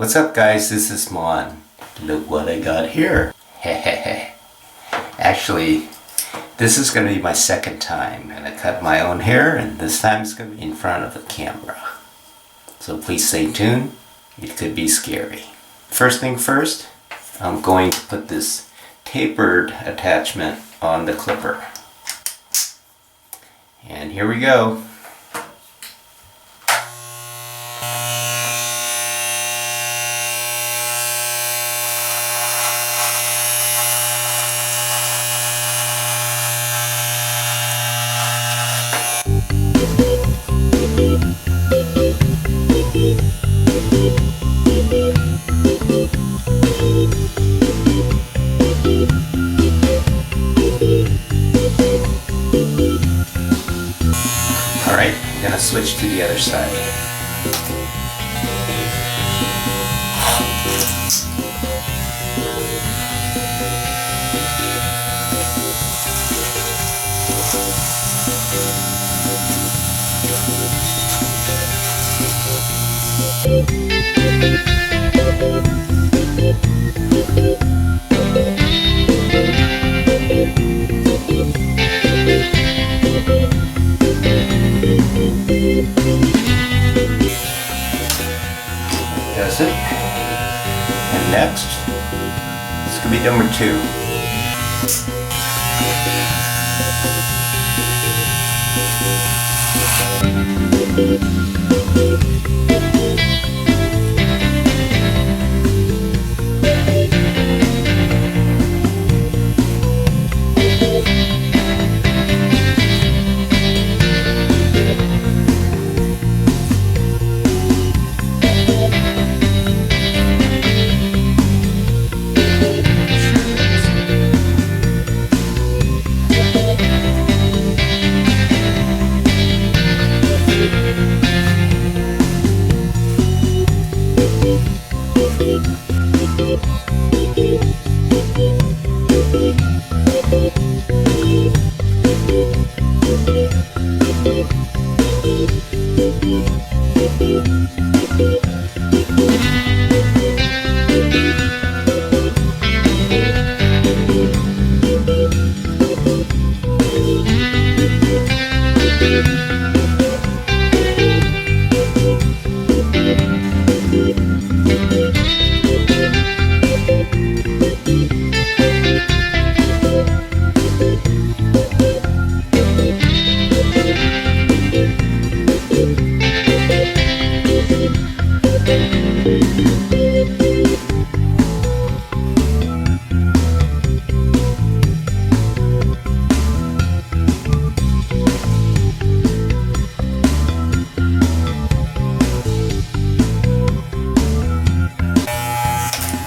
What's up guys, this is Mon. Look what I got here. Actually, this is going to be my second time, and I cut my own hair, and this time it's going to be in front of the camera. So please stay tuned, it could be scary. First thing first, I'm going to put this tapered attachment on the clipper. And here we go. Alright, I'm going to switch to the other side. That's it. And next, this could be number 2.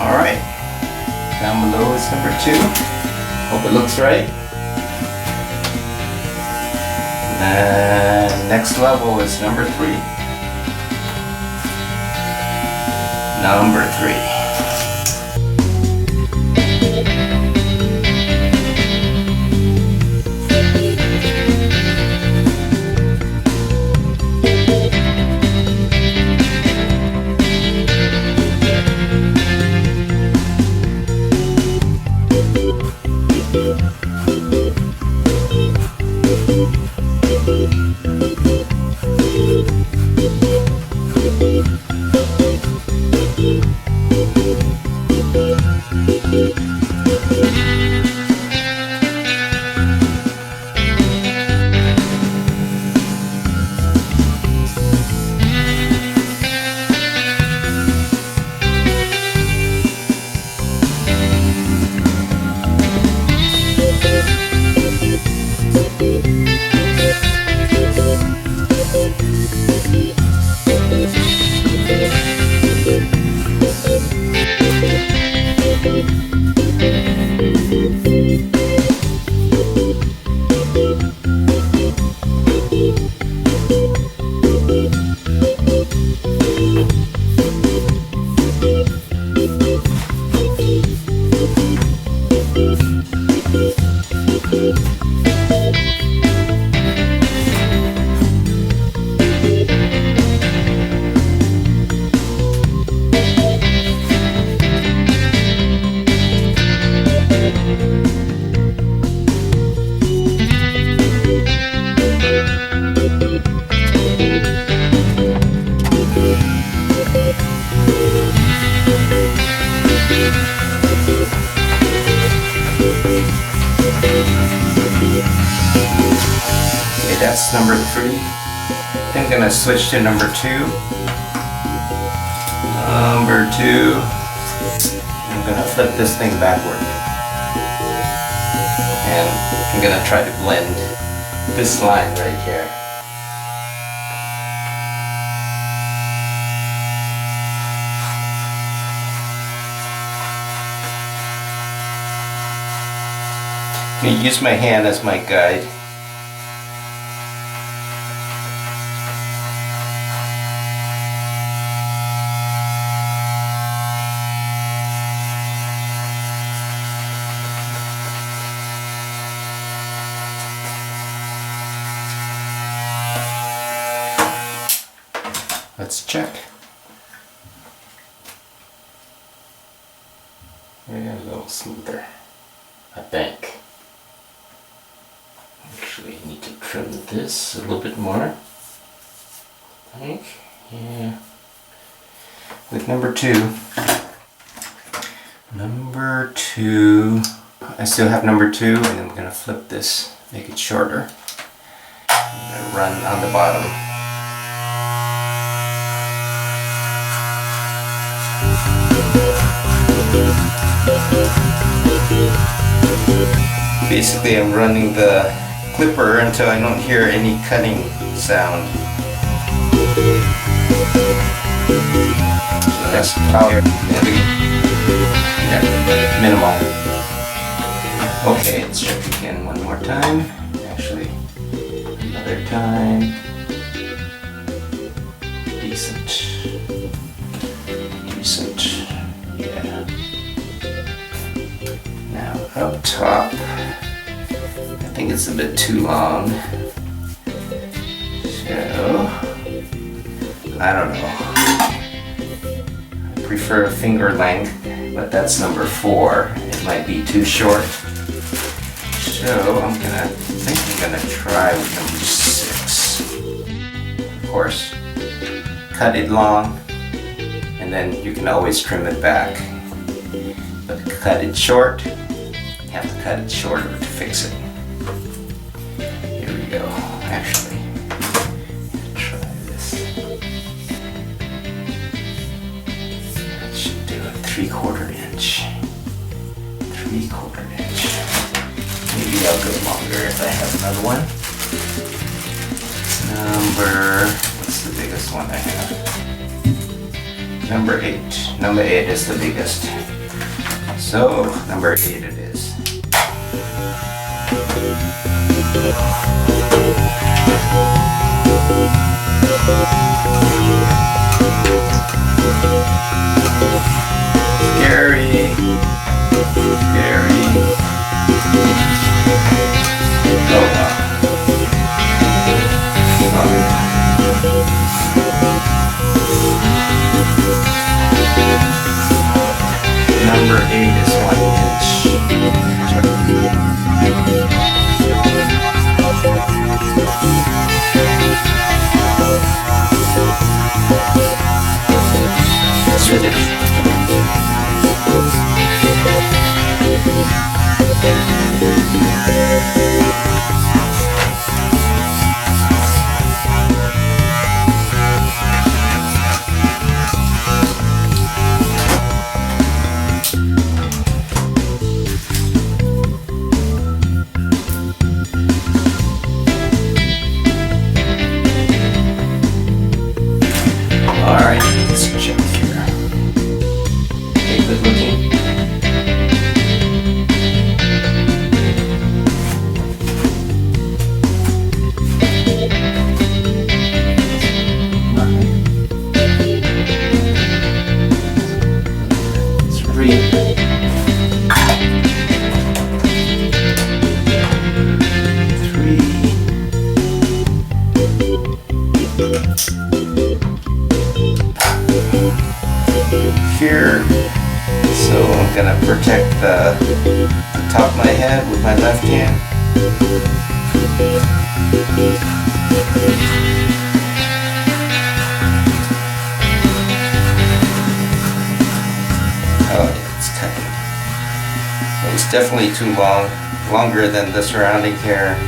Alright, down below is number 2. Hope it looks right. And next level is number 3. Number 3. That's number 3. I'm gonna switch to number 2. Number 2. I'm gonna flip this thing backward. And I'm gonna try to blend this line right here. I'm gonna use my hand as my guide. Let's check. Yeah, a little smoother, I think. Actually, I need to trim this a little bit more, I think. Yeah. With number 2, I still have number 2, and I'm going to flip this, make it shorter. I'm going to run on the bottom. Basically, I'm running the clipper until I don't hear any cutting sound. So that's power. Yeah, minimal. Okay, let's check again one more time. Actually, another time. Decent. Yeah. Now up top, I think it's a bit too long. So, I don't know. I prefer finger length, but that's number 4. It might be too short. So I think I'm gonna try with number 6. Of course, cut it long, and then you can always trim it back. But cut it short, you have to cut it shorter to fix it. Here we go. Actually, try this. I should do a 3/4 inch. 3/4 inch. Maybe I'll go longer if I have another one. What's the biggest one I have? Number 8. Number 8 is the biggest. So, number 8 it is. Scary. Oh wow. Number 8 is 1 inch. Alright, let's check here. Okay, good looking. Let's read. Here, so I'm gonna protect the top of my head with my left hand. Oh, it's cutting. So it's definitely too long, longer than the surrounding hair.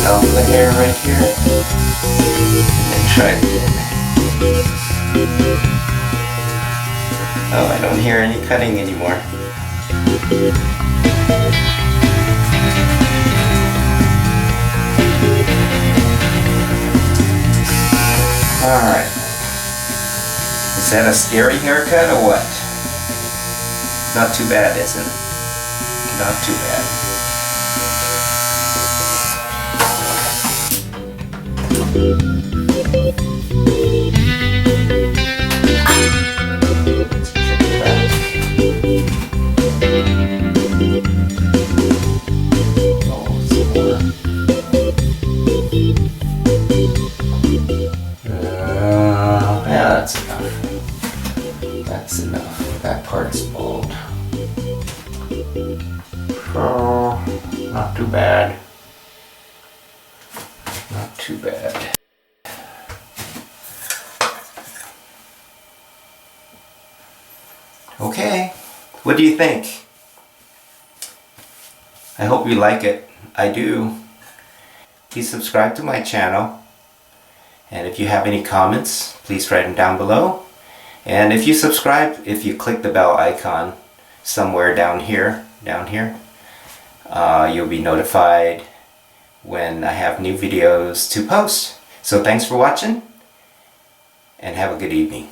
off the hair right here. And try it again. Oh, I don't hear any cutting anymore. Alright. Is that a scary haircut or what? Not too bad, isn't it? Not too bad. Yeah, that's enough. That's enough. That part's bald. Oh, not too bad. Not too bad. Okay, what do you think? I hope you like it. I do. Please subscribe to my channel. And if you have any comments, please write them down below. And if you subscribe, if you click the bell icon somewhere down here, you'll be notified when I have new videos to post. So thanks for watching, and have a good evening.